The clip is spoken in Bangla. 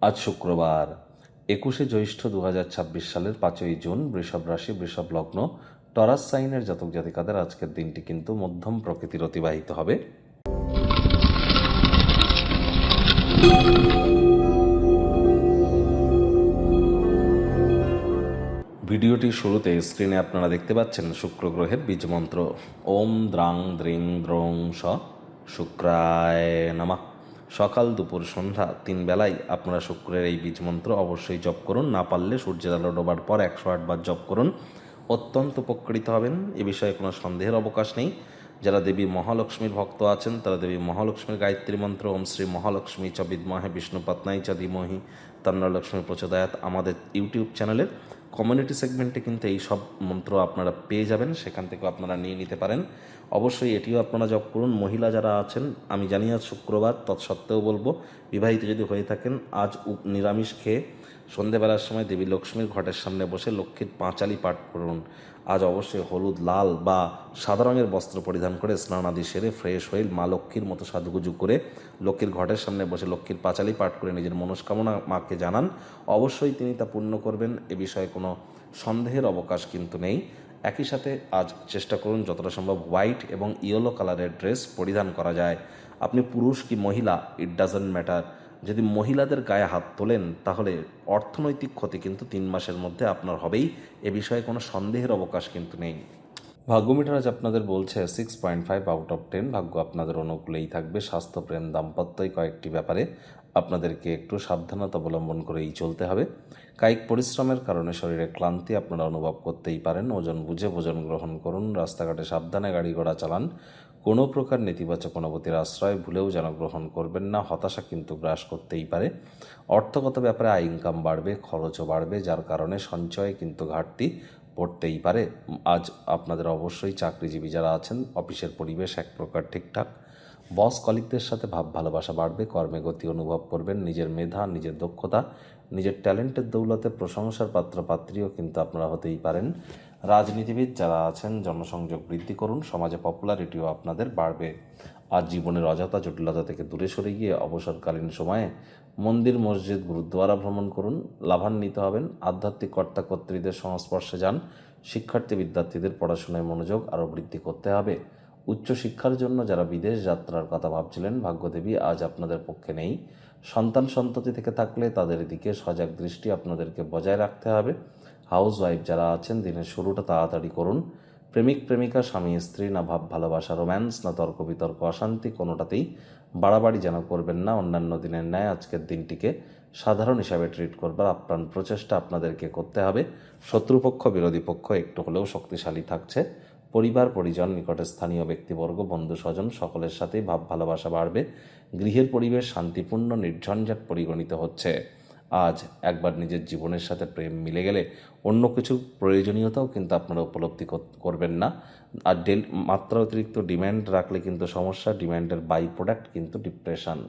আজ শুক্রবার 21শে জ্যৈষ্ঠ 2026 সালের 5ই জুন। বৃষভ রাশি, বৃষভ লগ্ন, টরাস সাইনের জাতক জাতিকাদের আজকের দিনটি কিন্তু মধ্যম প্রকৃতির অতিবাহিত হবে। ভিডিওটির শুরুতে স্ক্রিনে আপনারা দেখতে পাচ্ছেন শুক্র গ্রহের বীজ মন্ত্র। ওম দ্রাং দ্রিং দ্রোং স শুক্রায় নমঃ। সকাল দুপুর সন্ধ্যা 3 বেলায় আপনারা শুক্রের এই বীজ মন্ত্র অবশ্যই জপ করুন। না পারলে সূর্যের আলো ডোবার পর 108 বার জপ করুন, অত্যন্ত উপকৃত হবেন। এ বিষয়ে কোনো সন্দেহের অবকাশ নেই। যারা দেবী মহালক্ষ্মীর ভক্ত আছেন তারা দেবী মহালক্ষ্মীর গায়ত্রী মন্ত্র ওম শ্রী মহালক্ষ্মী চ বিদ্মহে বিষ্ণুপত্নাই চ ধীমহি তন্নো লক্ষ্মী প্রচোদয়াৎ আমাদের ইউটিউব চ্যানেলের কমিউনিটি সেগমেন্টে কিন্তু এই সব মন্ত্র আপনারা পেয়ে যাবেন, সেখান থেকে আপনারা নিয়ে নিতে পারেন। অবশ্যই এটিও আপনারা জপ করুন। মহিলা যারা আছেন, আমি জানি আজ শুক্রবার, তৎসত্ত্বেও বলবো বিবাহিত যদি হয়ে থাকেন আজ নিরামিষ খেয়ে সন্ধেবেলার সময় দেবী লক্ষ্মীর ঘটের সামনে বসে লক্ষ্মীর পাঁচালি পাঠ করুন। আজ অবশ্যই হলুদ, লাল বা সাদা রঙের বস্ত্র পরিধান করে স্নান আদি সেরে ফ্রেশ হয়ে মা লক্ষ্মীর মতো সাজুগুজু করে লক্ষ্মীর ঘটের সামনে বসে লক্ষ্মীর পাঁচালি পাঠ করে নিজের মনস্কামনা মাকে জানান। অবশ্যই তিনি তা পূর্ণ করবেন, এ বিষয়ে কোনো সন্দেহের অবকাশ কিন্তু নেই। একই সাথে আজ চেষ্টা করুন যতটা সম্ভব হোয়াইট এবং ইয়েলো কালারের ড্রেস পরিধান করা যায়। আপনি পুরুষ কি মহিলা, ইট ডাজন্ট ম্যাটার। যদি মহিলাদের গায়ে হাত তোলেন তাহলে অর্থনৈতিক ক্ষতি কিন্তু 3 মাসের মধ্যে আপনার হবেই, এ বিষয়ে কোনো সন্দেহের অবকাশ কিন্তু নেই। ভাগ্য মিটার আজ আপনাদের বলছে 6.5 আউট অফ 10। ভাগ্য আপনাদের অনুকূলেই থাকবে। স্বাস্থ্য, প্রেম, দাম্পত্যই কয়েকটি ব্যাপারে আপনাদেরকে একটু সাবধানতা অবলম্বন করেই চলতে হবে। কায়িক পরিশ্রমের কারণে শরীরে ক্লান্তি আপনারা অনুভব করতেই পারেন। ওজন বুঝে ভোজন গ্রহণ করুন। রাস্তাঘাটে সাবধানে গাড়ি ঘোড়া চালান। কোনো প্রকার নেতিবাচক অনুভূতির আশ্রয় ভুলেও যেন গ্রহণ করবেন না। হতাশা কিন্তু গ্রাস করতেই পারে। অর্থগত ব্যাপারে আয় ইনকাম বাড়বে, খরচও বাড়বে, যার কারণে সঞ্চয়ে কিন্তু ঘাটতি পড়তেই পারে। আজ আপনাদের অবশ্যই চাকরিজীবী যারা আছেন, অফিসের পরিবেশ এক প্রকার ঠিকঠাক। বস কলিগদের সাথে ভাব ভালোবাসা বাড়বে। কর্মে গতি অনুভব করবেন। নিজের মেধা, নিজের দক্ষতা, নিজের ট্যালেন্টের দৌলতে প্রশংসার পাত্রপাত্রীও কিন্তু আপনারা হতেই পারেন। রাজনীতিবিদ যারা আছেন জনসংযোগ বৃদ্ধি করুন। সমাজে পপুলারিটিও আপনাদের বাড়বে। আজ জীবনের অযথা জটিলতা থেকে দূরে সরে গিয়ে অবসরকালীন সময়ে মন্দির, মসজিদ, গুরুদ্বারা ভ্রমণ করুন, লাভান্বিত হবেন। আধ্যাত্মিক কর্তা কর্ত্রীদের সংস্পর্শে যান। শিক্ষার্থী বিদ্যার্থীদের পড়াশোনায় মনোযোগ আরও বৃদ্ধি করতে হবে। উচ্চশিক্ষার জন্য যারা বিদেশ যাত্রার কথা ভাবছিলেন, ভাগ্যদেবী আজ আপনাদের পক্ষে নেই। সন্তান সন্ততি থেকে থাকলে তাদের দিকে সজাগ দৃষ্টি আপনাদেরকে বজায় রাখতে হবে। হাউস ওয়াইফ যারা আছেন, দিনের শুরুটা তাড়াতাড়ি করুন। প্রেমিক প্রেমিকা, স্বামী স্ত্রী, না ভাব ভালোবাসা রোম্যান্স, না তর্ক বিতর্ক অশান্তি, কোনোটাতেই বাড়াবাড়ি যেন করবেন না। অন্যান্য দিনের ন্যায় আজকের দিনটিকে সাধারণ হিসাবে ট্রিট করবার আপ্রাণ প্রচেষ্টা আপনাদেরকে করতে হবে। শত্রুপক্ষ, বিরোধী পক্ষ একটু হলেও শক্তিশালী থাকছে। পরিবার পরিজন, নিকটে স্থানীয় ব্যক্তিবর্গ, বন্ধু স্বজন সকলের সাথেই ভাব ভালোবাসা বাড়বে। গৃহের পরিবেশ শান্তিপূর্ণ, নির্ঝঞ্ঝাট পরিগণিত হচ্ছে। আজ একবার নিজের জীবনের সাথে প্রেম মিলে গেলে অন্য কিছু প্রয়োজনীয়তাও কিন্তু আপনারা উপলব্ধি করবেন না। আর মাত্রা অতিরিক্ত ডিম্যান্ড রাখলে কিন্তু সমস্যা। ডিম্যান্ডের বাই প্রোডাক্ট কিন্তু ডিপ্রেশন।